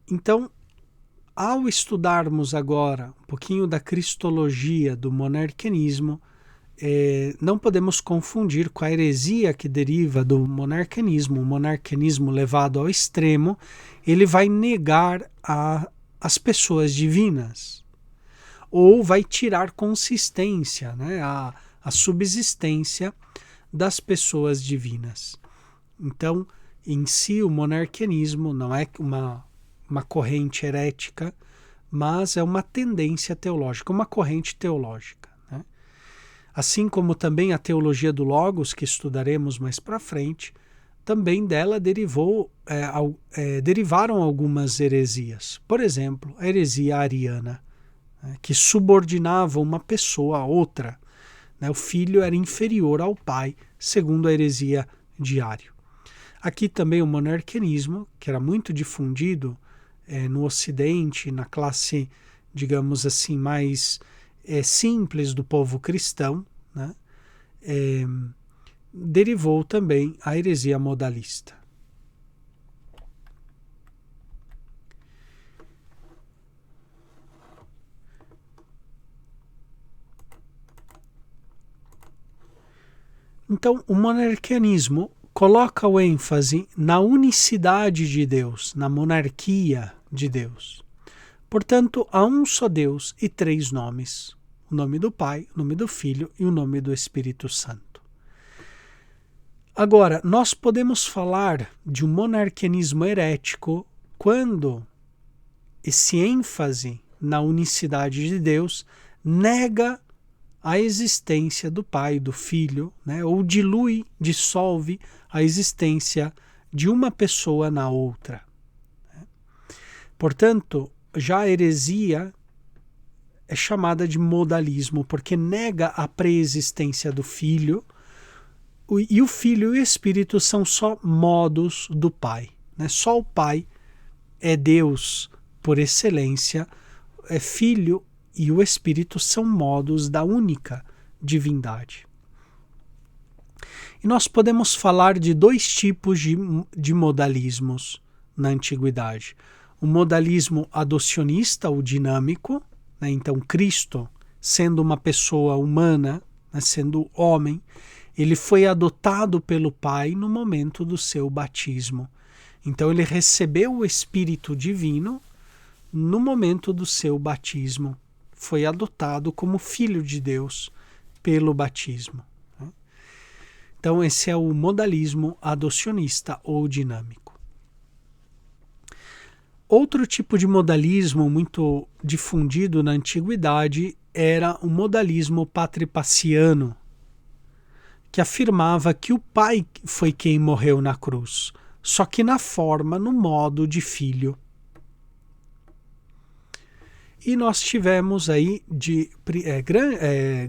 Então, ao estudarmos agora um pouquinho da cristologia do monarquianismo, não podemos confundir com a heresia que deriva do monarquianismo. O monarquianismo levado ao extremo, ele vai negar as pessoas divinas, ou vai tirar consistência, né, a subsistência das pessoas divinas. Então, em si, o monarquianismo não é uma corrente herética, mas é uma tendência teológica, uma corrente teológica, né? Assim como também a teologia do Logos, que estudaremos mais para frente, também dela derivaram algumas heresias. Por exemplo, a heresia ariana, né, que subordinava uma pessoa a outra, né? O filho era inferior ao pai, segundo a heresia de Ario. Aqui também o monarquianismo, que era muito difundido no Ocidente, na classe, digamos assim, mais simples do povo cristão, né? Derivou também a heresia modalista. Então, o monarquianismo coloca o ênfase na unicidade de Deus, na monarquia de Deus. Portanto, há um só Deus e 3 nomes: o nome do Pai, o nome do Filho e o nome do Espírito Santo. Agora, nós podemos falar de um monarquianismo herético quando esse ênfase na unicidade de Deus nega a existência do Pai, do Filho, né? Ou dissolve a existência de uma pessoa na outra. Portanto, já a heresia é chamada de modalismo, porque nega a preexistência do Filho, e o Filho e o Espírito são só modos do Pai, né? Só o Pai é Deus por excelência, é Filho e o Espírito são modos da única divindade. E nós podemos falar de 2 tipos de modalismos na antiguidade. O modalismo adocionista, o dinâmico, né? Então Cristo, sendo uma pessoa humana, né? Sendo homem, ele foi adotado pelo Pai no momento do seu batismo. Então ele recebeu o Espírito Divino no momento do seu batismo. Foi adotado como filho de Deus pelo batismo. Então esse é o modalismo adocionista ou dinâmico. Outro tipo de modalismo muito difundido na antiguidade era o modalismo patripaciano, que afirmava que o Pai foi quem morreu na cruz, só que na forma, no modo de filho. E nós tivemos aí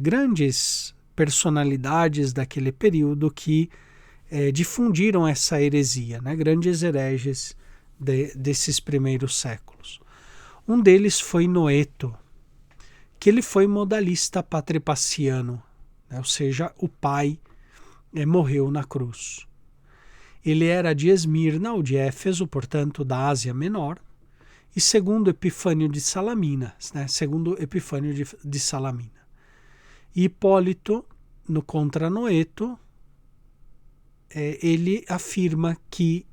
grandes personalidades daquele período que difundiram essa heresia, né? Grandes hereges desses primeiros séculos. Um deles foi Noeto, que ele foi modalista patripaciano, né? Ou seja, o pai morreu na cruz. Ele era de Esmirna, ou de Éfeso, portanto da Ásia Menor, e segundo Epifânio de Salamina, né? Segundo Epifânio de Salamina. E Hipólito, no Contra Noeto, ele afirma que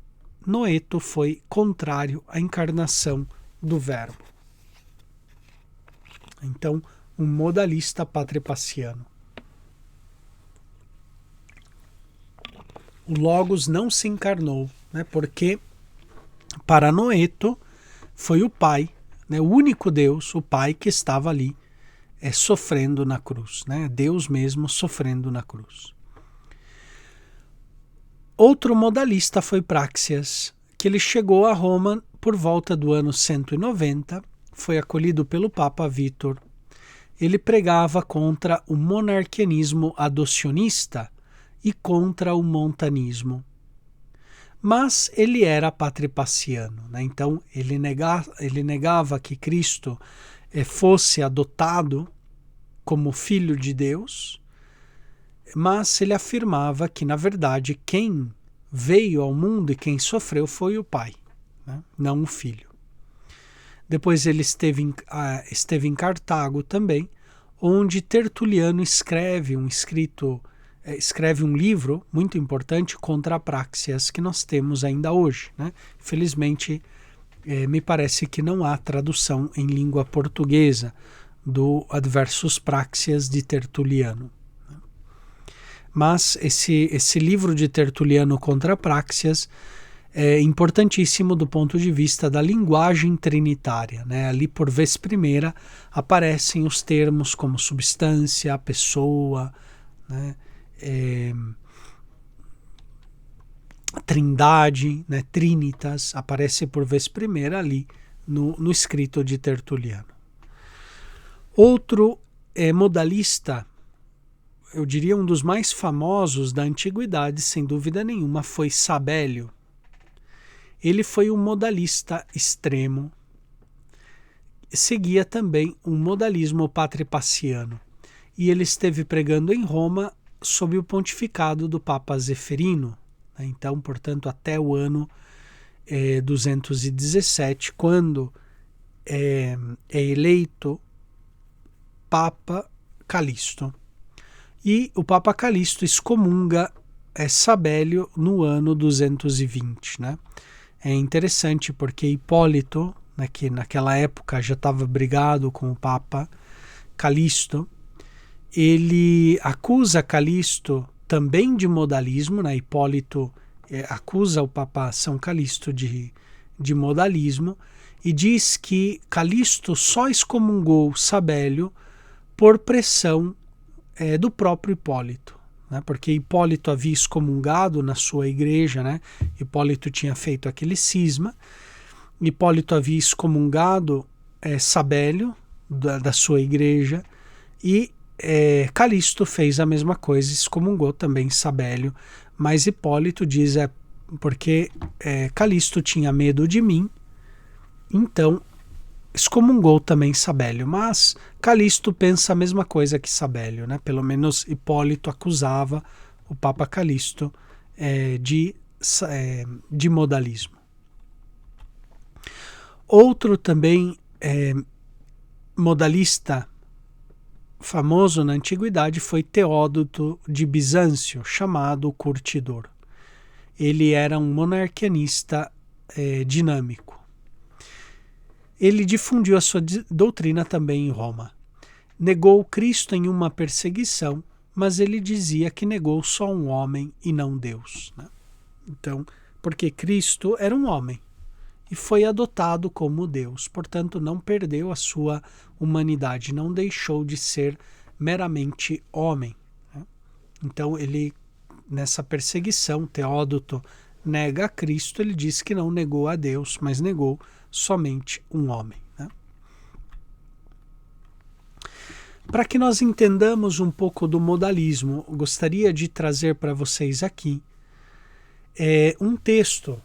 Noeto foi contrário à encarnação do Verbo. Então, um modalista patripaciano. O Logos não se encarnou, né? Porque para Noeto foi o Pai, né? O único Deus, o Pai que estava ali sofrendo na cruz, né? Deus mesmo sofrendo na cruz. Outro modalista foi Praxias, que ele chegou a Roma por volta do ano 190, foi acolhido pelo Papa Vítor. Ele pregava contra o monarquianismo adocionista e contra o montanismo. Mas ele era patripaciano, né? Então ele negava que Cristo fosse adotado como filho de Deus, mas ele afirmava que, na verdade, quem veio ao mundo e quem sofreu foi o Pai, né? Não o Filho. Depois ele esteve em Cartago também, onde Tertuliano escreve um livro muito importante contra a Praxeas que nós temos ainda hoje, né? Felizmente, me parece que não há tradução em língua portuguesa do Adversus Praxeas de Tertuliano. Mas esse livro de Tertuliano contra Praxeas é importantíssimo do ponto de vista da linguagem trinitária, né? Ali por vez primeira aparecem os termos como substância, pessoa, né? Trindade, né? Trinitas, aparece por vez primeira ali no escrito de Tertuliano. Outro modalista, eu diria um dos mais famosos da antiguidade, sem dúvida nenhuma, foi Sabélio. Ele foi um modalista extremo. Seguia também um modalismo patripaciano. E ele esteve pregando em Roma sob o pontificado do Papa Zeferino. Né? Então, portanto, até o ano 217, quando é eleito Papa Calixto. E o Papa Calixto excomunga Sabélio no ano 220, né? É interessante porque Hipólito, né, que naquela época já estava brigado com o Papa Calixto, ele acusa Calixto também de modalismo, né? Hipólito acusa o Papa São Calixto de modalismo e diz que Calixto só excomungou Sabélio por pressão do próprio Hipólito, né? Porque Hipólito havia excomungado na sua igreja, né? Hipólito tinha feito aquele cisma, Hipólito havia excomungado Sabélio da sua igreja e Calixto fez a mesma coisa, excomungou também Sabélio, mas Hipólito diz porque Calixto tinha medo de mim, então excomungou também Sabélio, mas Calixto pensa a mesma coisa que Sabélio, né? Pelo menos Hipólito acusava o Papa Calixto de modalismo. Outro também modalista famoso na antiguidade foi Teódoto de Bizâncio, chamado Curtidor. Ele era um monarquianista dinâmico. Ele difundiu a sua doutrina também em Roma. Negou Cristo em uma perseguição, mas ele dizia que negou só um homem e não Deus, né? Então, porque Cristo era um homem e foi adotado como Deus, portanto não perdeu a sua humanidade, não deixou de ser meramente homem, né? Então ele, nessa perseguição, Teódoto nega a Cristo, ele diz que não negou a Deus, mas negou somente um homem, né? Para que nós entendamos um pouco do modalismo, eu gostaria de trazer para vocês aqui um texto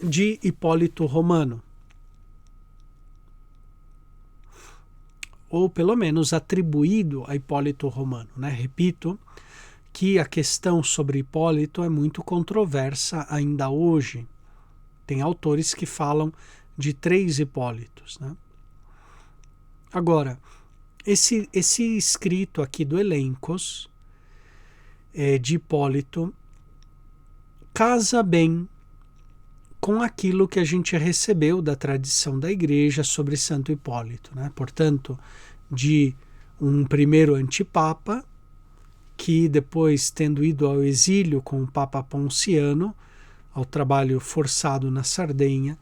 de Hipólito Romano, ou pelo menos atribuído a Hipólito Romano, né? Repito que a questão sobre Hipólito é muito controversa ainda hoje. Tem autores que falam de 3 Hipólitos, né? Agora, esse escrito aqui do Elencos de Hipólito casa bem com aquilo que a gente recebeu da tradição da igreja sobre Santo Hipólito, né? Portanto, de um primeiro antipapa que depois, tendo ido ao exílio com o Papa Ponciano, ao trabalho forçado na Sardenha,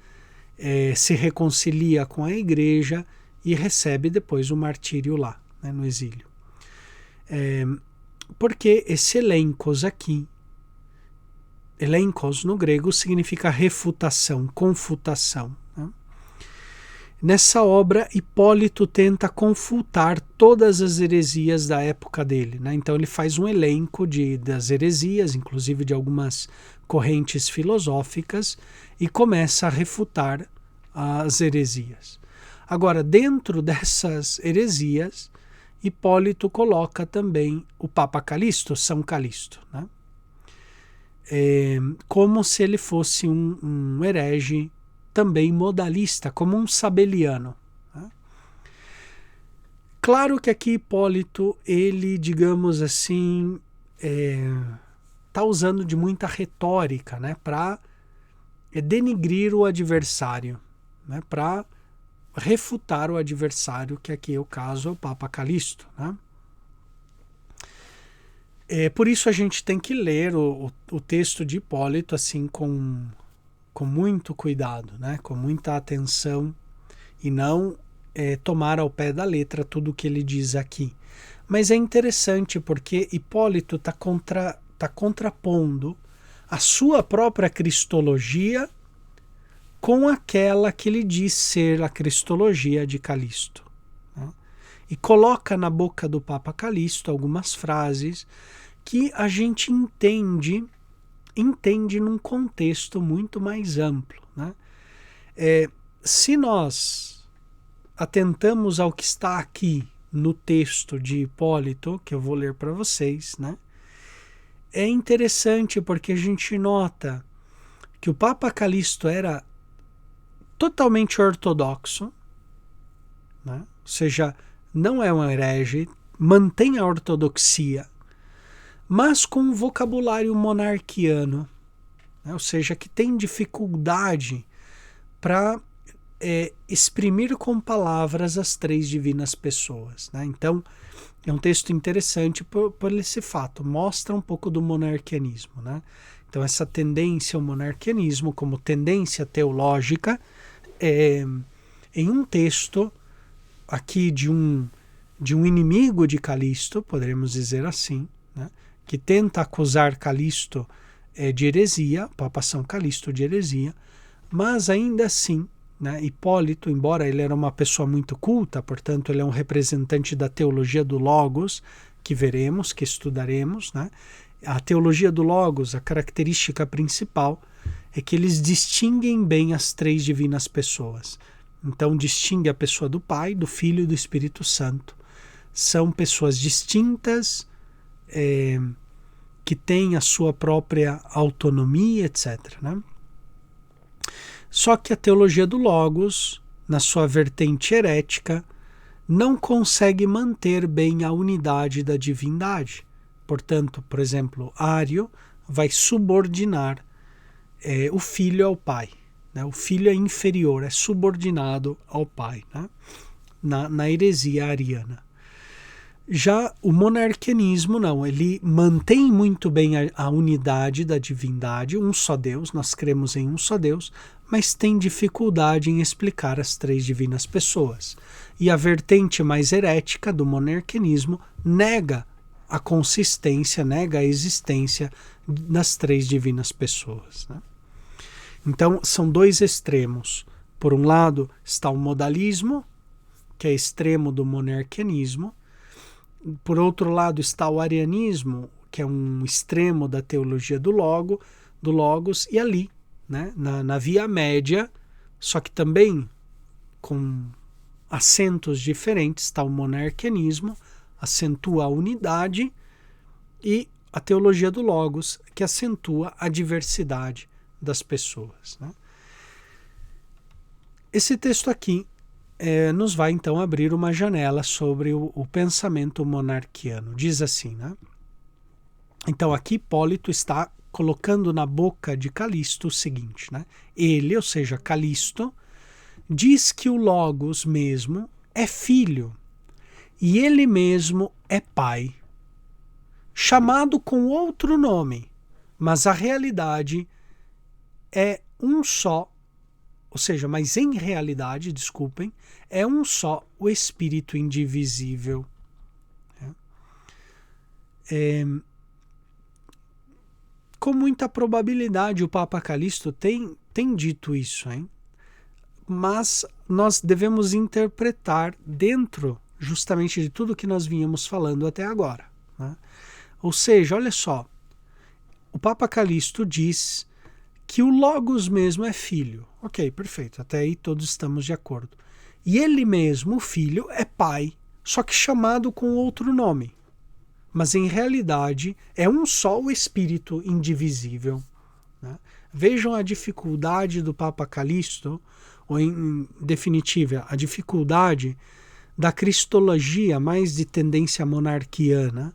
se reconcilia com a igreja e recebe depois o martírio lá, né, no exílio. Porque esse elencos aqui, elencos no grego significa refutação, confutação, né? Nessa obra, Hipólito tenta confutar todas as heresias da época dele, né? Então ele faz um elenco das heresias, inclusive de algumas correntes filosóficas, e começa a refutar as heresias. Agora, dentro dessas heresias, Hipólito coloca também o Papa Calixto, São Calixto, né? Como se ele fosse um herege também modalista, como um sabeliano. Né? Claro que aqui Hipólito, ele, digamos assim, está usando de muita retórica, né, para denigrir o adversário, né, para refutar o adversário, que aqui é o caso, é o Papa Calixto. Né? Por isso a gente tem que ler o texto de Hipólito assim com muito cuidado, né? Com muita atenção, e não tomar ao pé da letra tudo o que ele diz aqui. Mas é interessante porque Hipólito está contrapondo a sua própria cristologia com aquela que ele diz ser a cristologia de Calixto. Né? E coloca na boca do Papa Calixto algumas frases que a gente entende num contexto muito mais amplo. Né? Se nós atentamos ao que está aqui no texto de Hipólito, que eu vou ler para vocês, né? É interessante porque a gente nota que o Papa Calixto era totalmente ortodoxo, né? Ou seja, não é um herege, mantém a ortodoxia, mas com um vocabulário monarquiano, né? Ou seja, que tem dificuldade para exprimir com palavras as três divinas pessoas. Né? Então, é um texto interessante por esse fato, mostra um pouco do monarquianismo. Né? Então, essa tendência ao monarquianismo como tendência teológica, em um texto aqui de um inimigo de Calixto, poderíamos dizer assim, né? Que tenta acusar Calixto de heresia, Papa São Calixto de heresia, mas ainda assim, né, Hipólito, embora ele era uma pessoa muito culta, portanto ele é um representante da teologia do Logos, que veremos, que estudaremos, né? A teologia do Logos, a característica principal é que eles distinguem bem as três divinas pessoas. Então distingue a pessoa do Pai, do Filho e do Espírito Santo. São pessoas distintas, que têm a sua própria autonomia, etc. Né? Só que a teologia do Logos, na sua vertente herética, não consegue manter bem a unidade da divindade. Portanto, por exemplo, Ário vai subordinar o Filho ao Pai. Né? O Filho é inferior, é subordinado ao Pai, né? na heresia ariana. Já o monarquianismo não, ele mantém muito bem a unidade da divindade, um só Deus, nós cremos em um só Deus, mas tem dificuldade em explicar as três divinas pessoas. E a vertente mais herética do monarquianismo nega a consistência, nega a existência das três divinas pessoas. Né? Então são dois extremos. Por um lado está o modalismo, que é extremo do monarquianismo. Por outro lado está o arianismo, que é um extremo da teologia do Logos, e ali, né, na via média, só que também com acentos diferentes, está o monarquianismo, acentua a unidade, e a teologia do Logos, que acentua a diversidade das pessoas. Né? Esse texto aqui nos vai então abrir uma janela sobre o pensamento monarquiano. Diz assim, né? Então aqui Hipólito está colocando na boca de Calixto o seguinte, né? Ele, ou seja, Calixto, diz que o Logos mesmo é filho e ele mesmo é pai, chamado com outro nome, mas a realidade é um só. Ou seja, mas em realidade, desculpem, é um só o Espírito indivisível. Com muita probabilidade o Papa Calixto tem dito isso, hein? Mas nós devemos interpretar dentro justamente de tudo que nós vínhamos falando até agora. Né? Ou seja, olha só, o Papa Calixto diz que o Logos mesmo é filho. Ok, perfeito, até aí todos estamos de acordo. E ele mesmo, o filho, é pai, só que chamado com outro nome. Mas em realidade é um só o Espírito indivisível. Né? Vejam a dificuldade do Papa Calixto, ou em definitiva, a dificuldade da cristologia mais de tendência monarquiana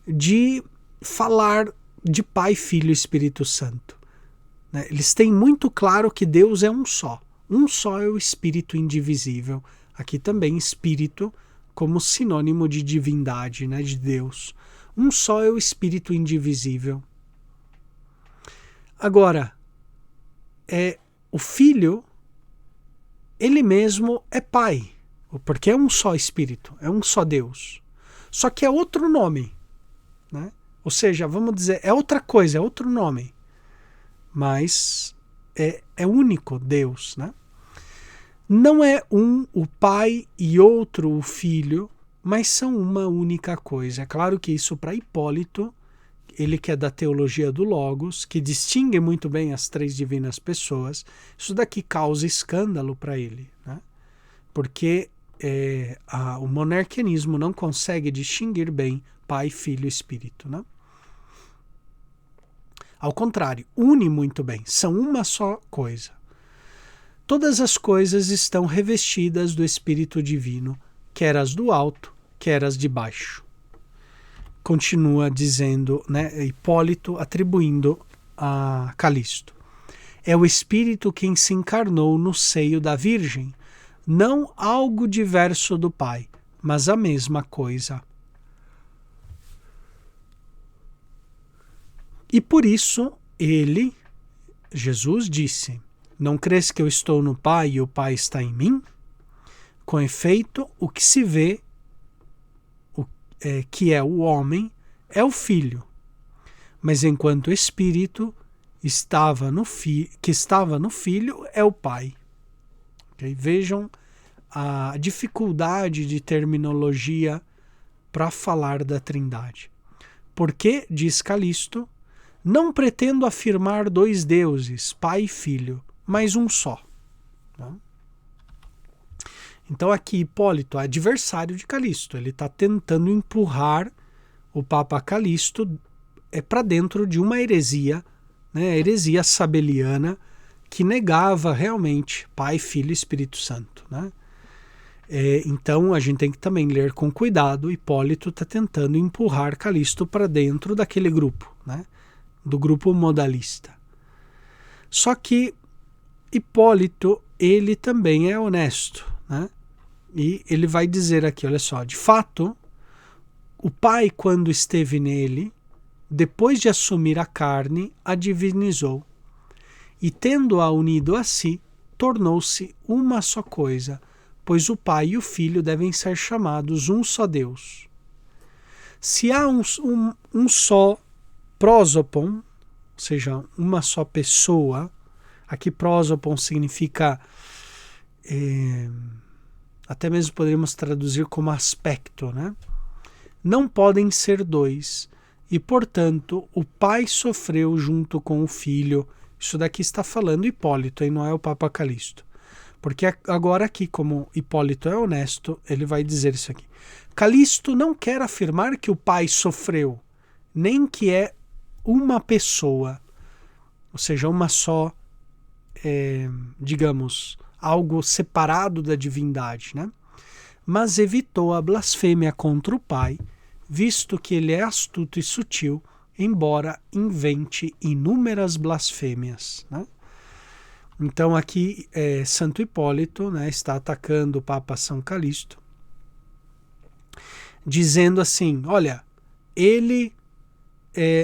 de falar de Pai, Filho e Espírito Santo. Eles têm muito claro que Deus é um só é o Espírito indivisível. Aqui também Espírito como sinônimo de divindade, né, de Deus. Um só é o Espírito indivisível. Agora, o Filho, ele mesmo é Pai, porque é um só Espírito, é um só Deus. Só que é outro nome, né? Ou seja, vamos dizer, é outra coisa, é outro nome. Mas é único Deus, né? Não é um o Pai e outro o Filho, mas são uma única coisa. É claro que isso para Hipólito, ele que é da teologia do Logos, que distingue muito bem as três divinas pessoas, isso daqui causa escândalo para ele, né? Porque o monarquianismo não consegue distinguir bem Pai, Filho e Espírito, né? Ao contrário, une muito bem, são uma só coisa. Todas as coisas estão revestidas do Espírito Divino, quer as do alto, quer as de baixo. Continua dizendo, né, Hipólito atribuindo a Calixto. É o Espírito quem se encarnou no seio da Virgem, não algo diverso do Pai, mas a mesma coisa. E por isso ele, Jesus, disse: não crês que eu estou no Pai e o Pai está em mim? Com efeito, o que se vê, que é o homem, é o Filho. Mas enquanto o Espírito que estava no Filho é o Pai. Okay? Vejam a dificuldade de terminologia para falar da Trindade. Porque, diz Calixto, não pretendo afirmar dois deuses, Pai e Filho, mas um só. Então aqui Hipólito é adversário de Calixto. Ele está tentando empurrar o Papa Calixto para dentro de uma heresia, né, a heresia sabeliana, que negava realmente Pai, Filho e Espírito Santo, né? Então a gente tem que também ler com cuidado. Hipólito está tentando empurrar Calixto para dentro daquele grupo, né, do grupo modalista. Só que Hipólito, ele também é honesto, né? E ele vai dizer aqui, olha só, de fato, o Pai, quando esteve nele, depois de assumir a carne, a divinizou, e tendo-a unido a si, tornou-se uma só coisa, pois o Pai e o Filho devem ser chamados um só Deus. Se há um só prosopon, ou seja, uma só pessoa, aqui prosopon significa, até mesmo poderíamos traduzir como aspecto, né? Não podem ser dois, e portanto o Pai sofreu junto com o Filho. Isso daqui está falando Hipólito, e não é o Papa Calixto. Porque agora aqui, como Hipólito é honesto, ele vai dizer isso aqui. Calixto não quer afirmar que o Pai sofreu, nem que é uma pessoa, ou seja, uma só, digamos, algo separado da divindade, né? Mas evitou a blasfêmia contra o Pai, visto que ele é astuto e sutil, embora invente inúmeras blasfêmias, né? Então aqui Santo Hipólito, né, está atacando o Papa São Calixto, dizendo assim, olha, ele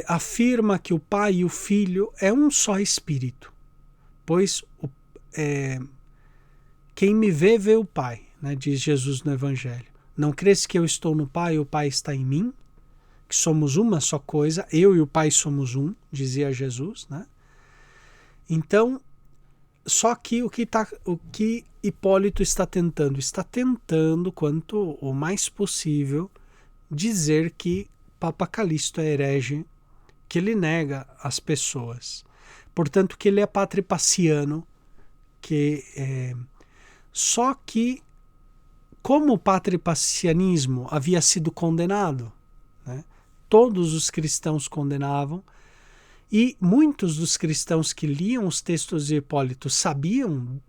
afirma que o Pai e o Filho é um só Espírito, pois quem me vê, vê o Pai, né, diz Jesus no Evangelho. Não crês que eu estou no Pai e o Pai está em mim? Que somos uma só coisa, eu e o Pai somos um, dizia Jesus, né? Então, só que o que Hipólito está tentando? Está tentando, quanto o mais possível, dizer que Papa Calixto é herege, que ele nega as pessoas. Portanto, que ele é patripaciano, só que, como o patripacianismo havia sido condenado, né, todos os cristãos condenavam, E muitos dos cristãos que liam os textos de Hipólito sabiam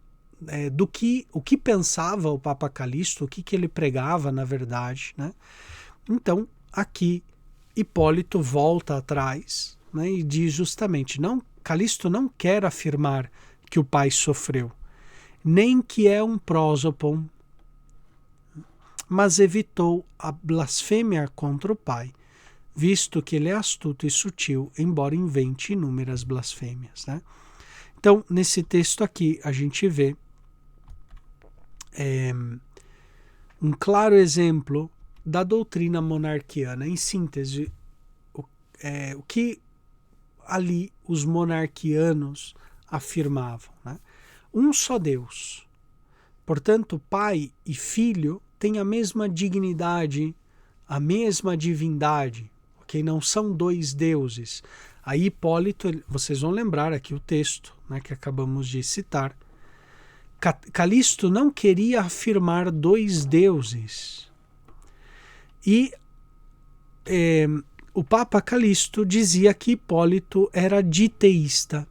o que pensava o Papa Calixto, o que ele pregava, na verdade, né? Então, aqui, Hipólito volta atrás, né, e diz justamente, Calixto não quer afirmar que o pai sofreu, nem que é um prosopon, mas evitou a blasfêmia contra o pai, visto que ele é astuto e sutil, embora invente inúmeras blasfêmias, né? Então, nesse texto aqui, a gente vê um claro exemplo da doutrina monarquiana. Em síntese, o que ali os monarquianos afirmavam, né? Um só Deus. Portanto, pai e filho têm a mesma dignidade, a mesma divindade, ok? Não são dois deuses. Aí Hipólito, vocês vão lembrar aqui o texto, né, que acabamos de citar. Calixto não queria afirmar dois deuses. E o Papa Calixto dizia que Hipólito era diteísta,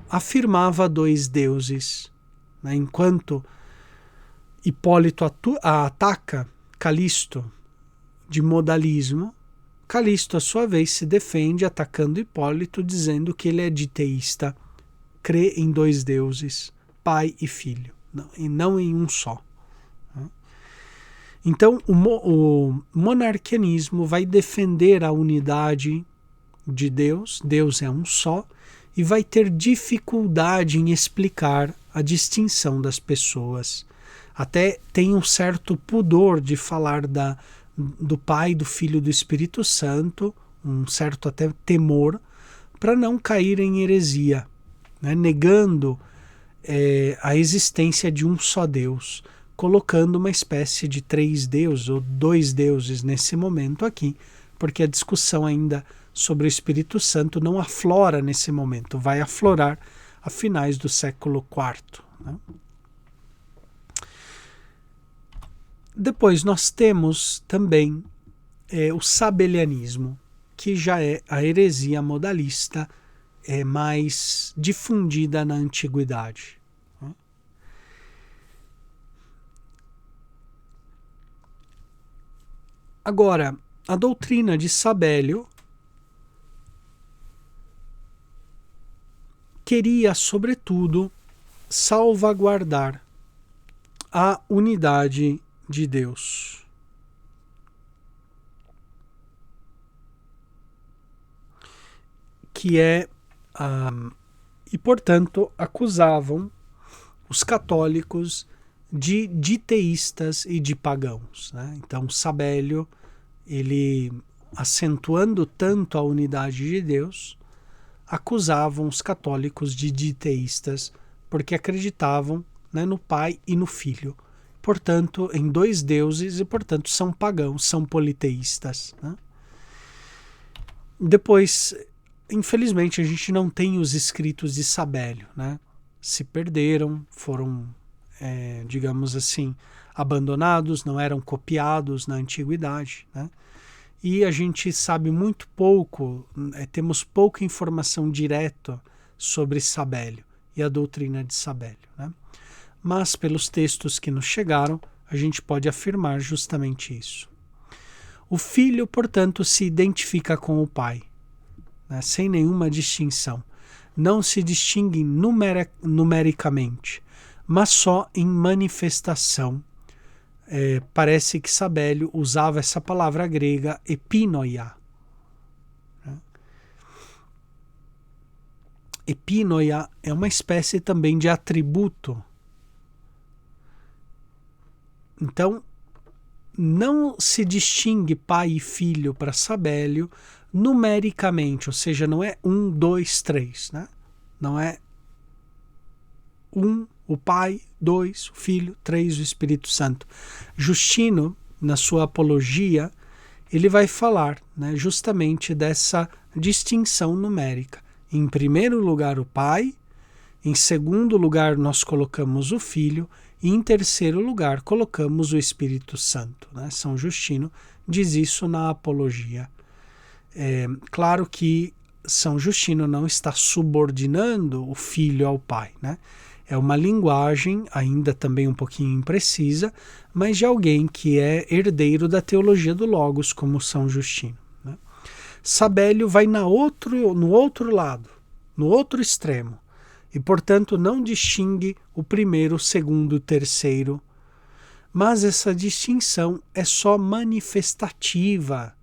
afirmava dois deuses, né? Enquanto Hipólito ataca Calixto de modalismo, Calixto, à sua vez, se defende atacando Hipólito, dizendo que ele é diteísta, crê em dois deuses, pai e filho, e não em um só. Então, o monarquianismo vai defender a unidade de Deus, Deus é um só, e vai ter dificuldade em explicar a distinção das pessoas. Até tem um certo pudor de falar do Pai, do Filho e do Espírito Santo, um certo até temor, para não cair em heresia, né? Negando a existência de um só Deus, colocando uma espécie de três deuses ou dois deuses nesse momento aqui, porque a discussão ainda sobre o Espírito Santo não aflora nesse momento, vai aflorar a finais do século IV. Né? Depois nós temos também o sabelianismo, que já é a heresia modalista mais difundida na antiguidade. Agora, a doutrina de Sabélio queria, sobretudo, salvaguardar a unidade de Deus. E, portanto, acusavam os católicos de diteístas e de pagãos. Né? Então, Sabélio, ele, acentuando tanto a unidade de Deus, acusavam os católicos de diteístas porque acreditavam, né, no Pai e no Filho. Portanto, em dois deuses e, portanto, são pagãos, são politeístas. Né? Depois, infelizmente, a gente não tem os escritos de Sabélio, né? Se perderam, foram, digamos assim, abandonados, não eram copiados na antiguidade, né? E a gente sabe muito pouco, temos pouca informação direta sobre Sabélio e a doutrina de Sabélio, né? Mas pelos textos que nos chegaram, a gente pode afirmar justamente isso. O filho, portanto, se identifica com o pai, né, sem nenhuma distinção. Não se distingue numericamente, mas só em manifestação. Parece que Sabélio usava essa palavra grega epinoia. Né? Epinoia é uma espécie também de atributo. Então, não se distingue pai e filho para Sabélio numericamente, ou seja, não é 1, 2, 3, né? Não é 1, o Pai, 2, o Filho, 3, o Espírito Santo. Justino, na sua apologia, ele vai falar, né, justamente dessa distinção numérica. Em primeiro lugar, o Pai, em segundo lugar, nós colocamos o Filho, e em terceiro lugar, colocamos o Espírito Santo. Né? São Justino diz isso na apologia. Claro que São Justino não está subordinando o filho ao pai, né? É uma linguagem ainda também um pouquinho imprecisa, mas de alguém que é herdeiro da teologia do Logos, como São Justino, né? Sabélio vai no outro lado, no outro extremo, e portanto não distingue o primeiro, o segundo, o terceiro, mas essa distinção é só manifestativa.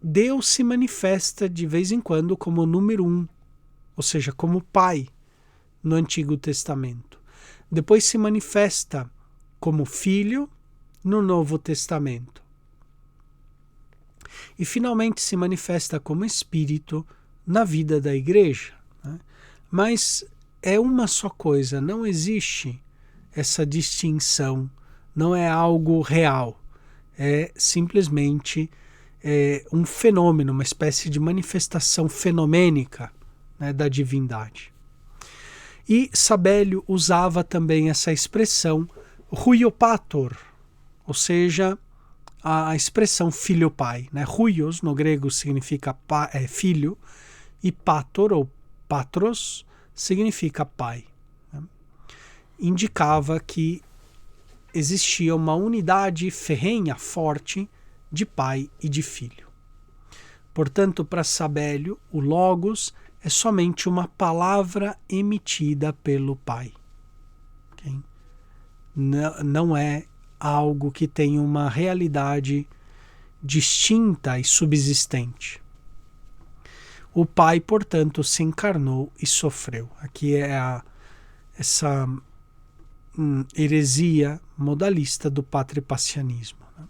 Deus se manifesta de vez em quando como número um, ou seja, como pai no Antigo Testamento. Depois se manifesta como filho no Novo Testamento. E finalmente se manifesta como espírito na vida da igreja, né? Mas é uma só coisa, não existe essa distinção, não é algo real, é simplesmente um fenômeno, uma espécie de manifestação fenomênica, né, da divindade. E Sabélio usava também essa expressão huiopator, ou seja, a expressão filho-pai, né? Huios no grego significa filho e pator ou patros significa pai, né? Indicava que existia uma unidade ferrenha, forte, de pai e de filho. Portanto, para Sabélio, o Logos é somente uma palavra emitida pelo pai. Okay? Não é algo que tem uma realidade distinta e subsistente. O pai, portanto, se encarnou e sofreu. Aqui é essa heresia modalista do patripassianismo. Né?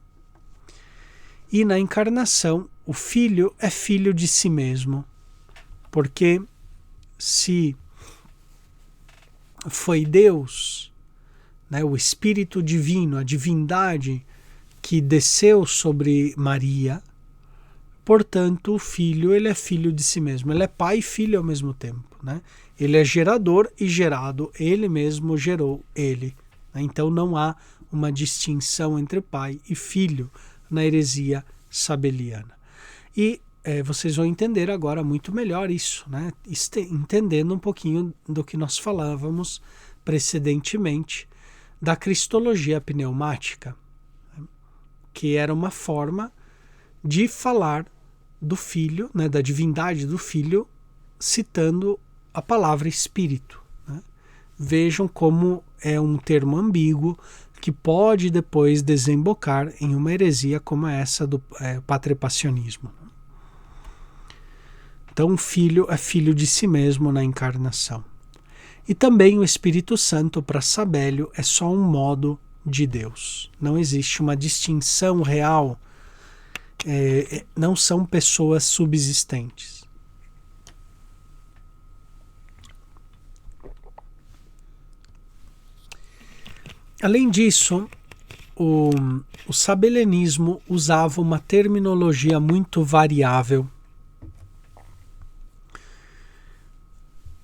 E na encarnação, o filho é filho de si mesmo, porque se foi Deus, né, o Espírito Divino, a divindade que desceu sobre Maria, portanto o filho ele é filho de si mesmo, ele é pai e filho ao mesmo tempo, né? Ele é gerador e gerado, ele mesmo gerou ele, né? Então não há uma distinção entre pai e filho na heresia sabeliana. E vocês vão entender agora muito melhor isso, né? Entendendo um pouquinho do que nós falávamos precedentemente da cristologia pneumática, né? Que era uma forma de falar do Filho, né? Da divindade do Filho, citando a palavra Espírito, né? Vejam como é um termo ambíguo que pode depois desembocar em uma heresia como essa do patripassionismo. Então o Filho é filho de si mesmo na encarnação. E também o Espírito Santo, para Sabélio, é só um modo de Deus. Não existe uma distinção real, não são pessoas subsistentes. Além disso, o sabelianismo usava uma terminologia muito variável.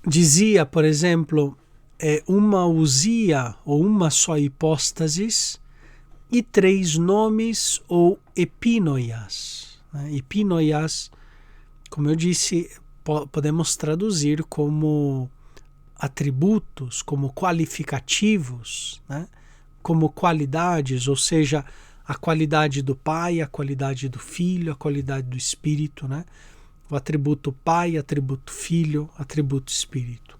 Dizia, por exemplo, uma ousia ou uma só hipóstasis e 3 nomes ou epinoias. Epinoias, como eu disse, podemos traduzir como atributos, como qualificativos, né? Como qualidades, ou seja, a qualidade do Pai, a qualidade do Filho, a qualidade do Espírito, né? O atributo Pai, atributo Filho, atributo Espírito.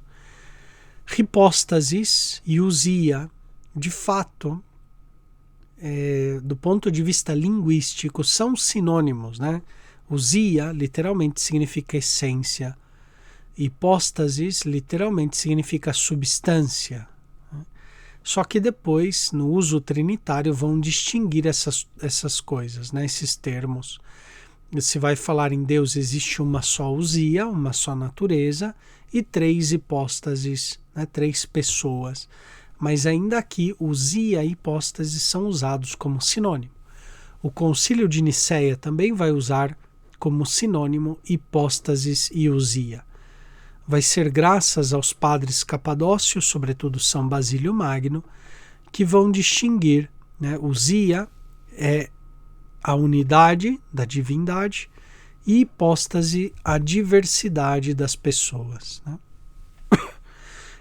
Hipóstasis e ousia, de fato, do ponto de vista linguístico, são sinônimos, né? Ousia, literalmente, significa essência. Hipóstasis, literalmente, significa substância. Só que depois, no uso trinitário, vão distinguir essas coisas, né? Esses termos. Se vai falar em Deus, existe uma só ousia, uma só natureza, e 3 hipóstases, né? 3 pessoas. Mas ainda aqui, ousia e hipóstase são usados como sinônimo. O Concílio de Nicéia também vai usar como sinônimo hipóstasis e ousia. Vai ser graças aos padres capadócios, sobretudo São Basílio Magno, que vão distinguir, né? Ousia é a unidade da divindade e hipóstase a diversidade das pessoas, né?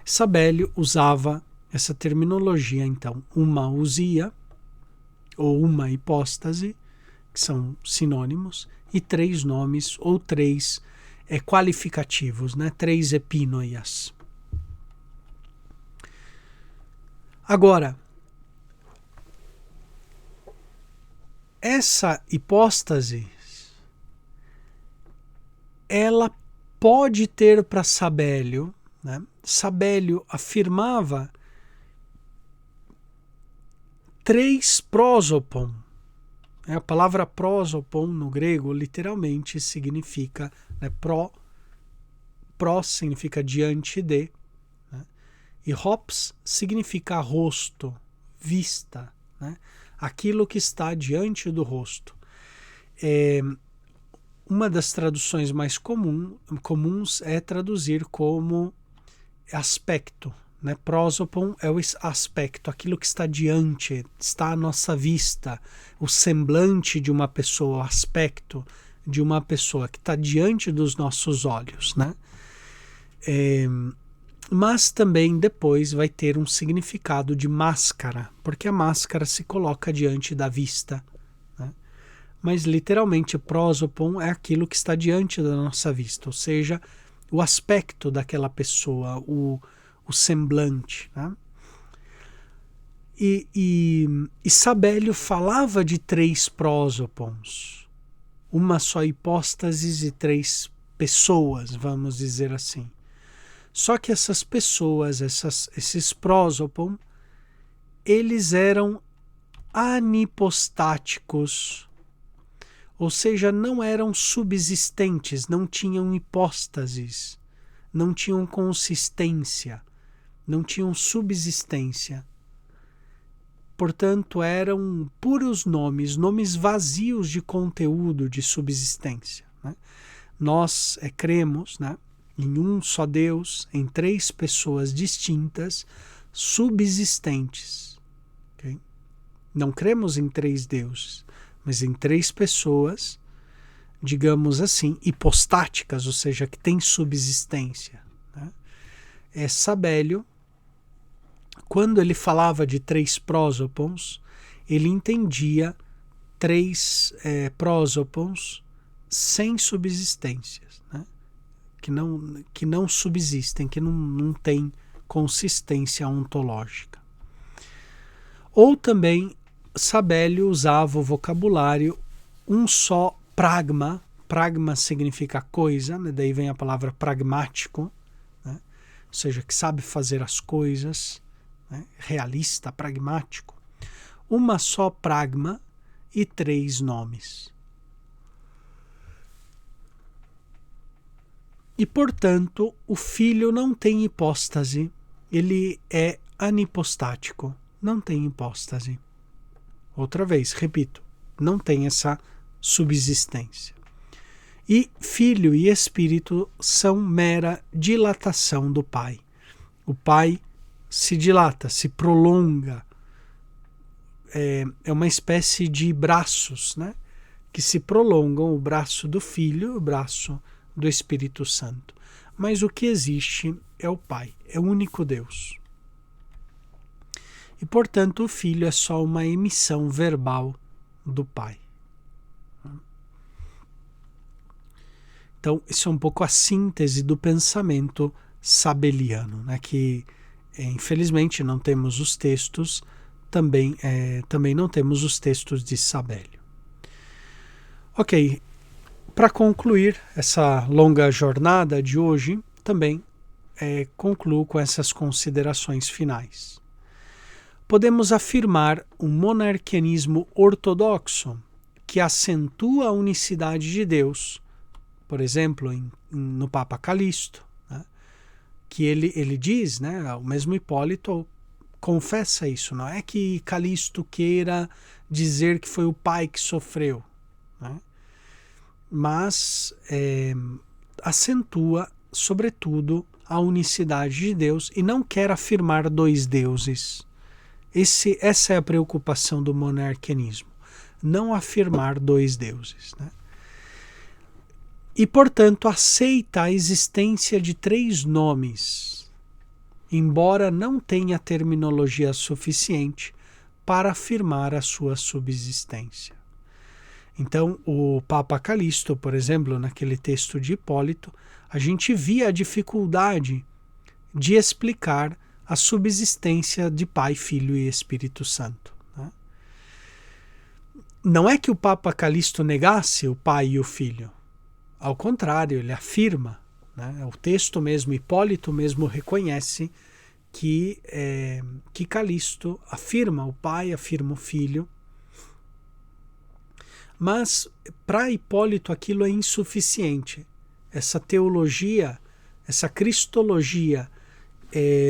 Sabélio usava essa terminologia, então, uma ousia, ou uma hipóstase, que são sinônimos, e 3 nomes, ou 3 qualificativos, né? 3 epínoias. Agora, essa hipóstase, ela pode ter para Sabélio, né? Sabélio afirmava 3 prosopon. A palavra prosopon no grego literalmente significa, né, prós significa diante de, né, e hops significa rosto, vista, né, aquilo que está diante do rosto. Uma das traduções mais comuns é traduzir como aspecto, né? Prosopon é o aspecto, aquilo que está diante, está à nossa vista, o semblante de uma pessoa, o aspecto de uma pessoa que está diante dos nossos olhos, né? Mas também depois vai ter um significado de máscara, porque a máscara se coloca diante da vista, né? Mas literalmente prosopon é aquilo que está diante da nossa vista, ou seja, o aspecto daquela pessoa, o semblante, né? E Sabélio falava de 3 prosopons, uma só hipóstase e 3 pessoas, vamos dizer assim. Só que essas pessoas, esses prosopon, eles eram anipostáticos, ou seja, não eram subsistentes, não tinham hipóstases, não tinham consistência, não tinham subsistência. Portanto, eram puros nomes vazios de conteúdo, de subsistência, né? Nós cremos, né, em um só Deus, em 3 pessoas distintas, subsistentes. Okay? Não cremos em 3 deuses, mas em 3 pessoas, digamos assim, hipostáticas, ou seja, que têm subsistência, né? Sabélio, quando ele falava de 3 prosopons, ele entendia 3 prosopons sem subsistências, né? que não subsistem, que não têm consistência ontológica. Ou também Sabélio usava o vocabulário um só pragma. Pragma significa coisa, né? Daí vem a palavra pragmático, né? Ou seja, que sabe fazer as coisas, né? Realista, pragmático. Uma só pragma e 3 nomes. E, portanto, o filho não tem hipóstase, ele é anipostático, não tem hipóstase. Outra vez, repito, não tem essa subsistência. E filho e espírito são mera dilatação do Pai. O Pai se dilata, se prolonga. É uma espécie de braços, né, que se prolongam, o braço do Filho, o braço do Espírito Santo. Mas o que existe é o Pai, é o único Deus. E, portanto, o Filho é só uma emissão verbal do Pai. Então, isso é um pouco a síntese do pensamento sabeliano, né? Que, infelizmente, não temos os textos, também não temos os textos de Sabélio. Ok, para concluir essa longa jornada de hoje, também concluo com essas considerações finais. Podemos afirmar um monarquianismo ortodoxo que acentua a unicidade de Deus, por exemplo, no Papa Calixto, né, que ele diz, né, o mesmo Hipólito confessa isso, não é que Calixto queira dizer que foi o pai que sofreu, né, mas acentua, sobretudo, a unicidade de Deus e não quer afirmar 2 deuses. Essa é a preocupação do monarquianismo, não afirmar 2 deuses, né? e, portanto, aceita a existência de 3 nomes, embora não tenha terminologia suficiente para afirmar a sua subsistência. Então, o Papa Calixto, por exemplo, naquele texto de Hipólito, a gente via a dificuldade de explicar a subsistência de Pai, Filho e Espírito Santo. Né? Não é que o Papa Calixto negasse o Pai e o Filho. Ao contrário, ele afirma, né? O texto mesmo, Hipólito mesmo reconhece que Calixto afirma o Pai, afirma o Filho, mas para Hipólito aquilo é insuficiente. Essa teologia, essa cristologia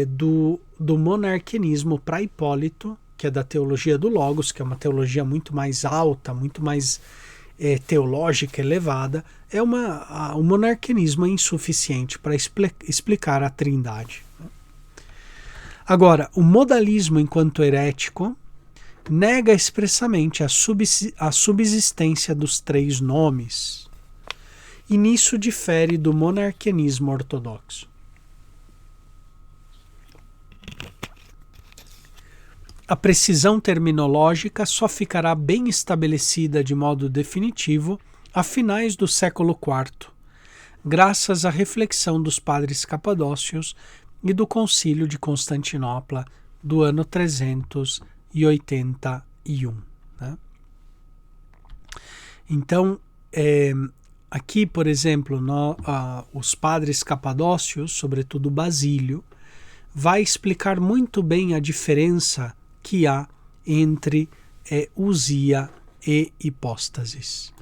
do monarquianismo para Hipólito, que é da teologia do Logos, que é uma teologia muito mais alta, muito mais teológica, elevada, o monarquianismo é insuficiente para explicar a Trindade. Agora, o modalismo enquanto herético nega expressamente a subsistência dos 3 nomes, e nisso difere do monarquianismo ortodoxo. A precisão terminológica só ficará bem estabelecida de modo definitivo a finais do século IV, graças à reflexão dos padres capadócios e do Concílio de Constantinopla do ano 381. Né? Então, aqui, por exemplo, os padres capadócios, sobretudo Basílio, vai explicar muito bem a diferença que há entre usia e hipóstasis.